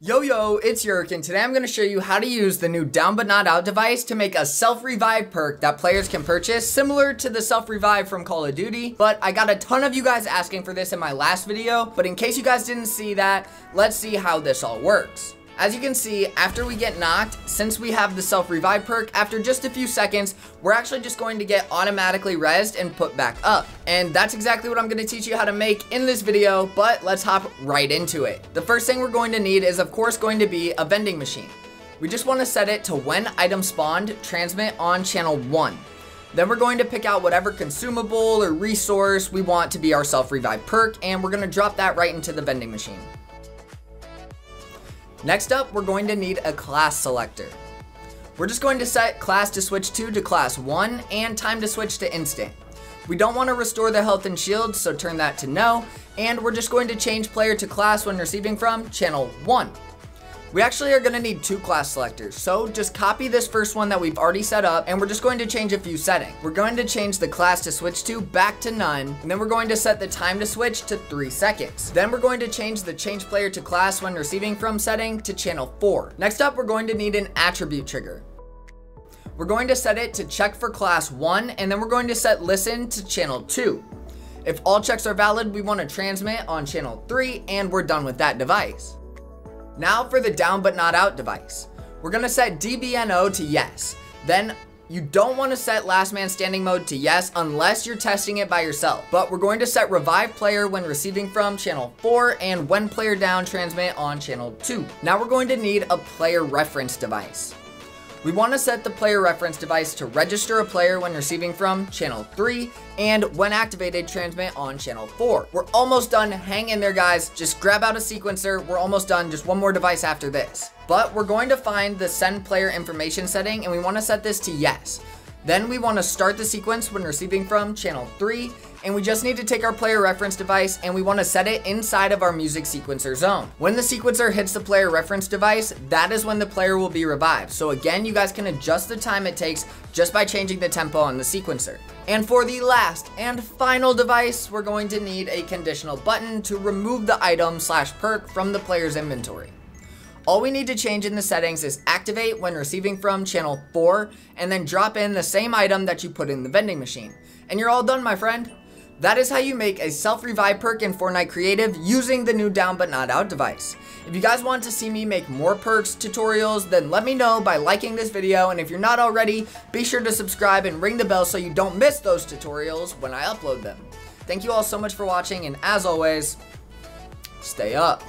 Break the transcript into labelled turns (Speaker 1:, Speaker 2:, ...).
Speaker 1: Yo, it's Yerk, and today I'm going to show you how to use the new Down But Not Out device to make a self-revive perk that players can purchase, similar to the self-revive from Call of Duty. But I got a ton of you guys asking for this in my last video, but in case you guys didn't see that, let's see how this all works. As you can see, after we get knocked, since we have the self-revive perk, after just a few seconds, we're actually just going to get automatically rezzed and put back up. And that's exactly what I'm going to teach you how to make in this video, but let's hop right into it. The first thing we're going to need is, of course, going to be a vending machine. We just want to set it to when item spawned, transmit on channel 1. Then we're going to pick out whatever consumable or resource we want to be our self-revive perk, and we're going to drop that right into the vending machine. Next up, we're going to need a class selector. We're just going to set class to switch to class 1 and time to switch to instant. We don't want to restore the health and shield, so turn that to no, and we're just going to change player to class when receiving from channel 1. We actually are going to need 2 class selectors, so just copy this first one that we've already set up, and we're just going to change a few settings. We're going to change the class to switch to back to none, and then we're going to set the time to switch to 3 seconds. Then we're going to change the change player to class when receiving from setting to channel 4. Next up, we're going to need an attribute trigger. We're going to set it to check for class 1, and then we're going to set listen to channel 2. If all checks are valid, we want to transmit on channel 3, and we're done with that device. Now for the Down But Not Out device. We're going to set DBNO to yes. Then you don't want to set last man standing mode to yes unless you're testing it by yourself. But we're going to set revive player when receiving from channel 4 and when player down transmit on channel 2. Now we're going to need a player reference device. We want to set the player reference device to register a player when receiving from channel 3 and when activated transmit on channel 4. We're almost done. Hang in there, guys. Just grab out a sequencer. We're almost done. Just one more device after this. But we're going to find the send player information setting, and we want to set this to yes. Then we want to start the sequence when receiving from channel 3, and we just need to take our player reference device and we want to set it inside of our music sequencer zone. When the sequencer hits the player reference device, that is when the player will be revived. So again, you guys can adjust the time it takes just by changing the tempo on the sequencer. And for the last and final device, we're going to need a conditional button to remove the item / perk from the player's inventory. All we need to change in the settings is activate when receiving from channel 4 and then drop in the same item that you put in the vending machine. And you're all done, my friend. That is how you make a self-revive perk in Fortnite Creative using the new Down But Not Out device. If you guys want to see me make more perks tutorials, then let me know by liking this video, and if you're not already, be sure to subscribe and ring the bell so you don't miss those tutorials when I upload them. Thank you all so much for watching, and as always, stay up.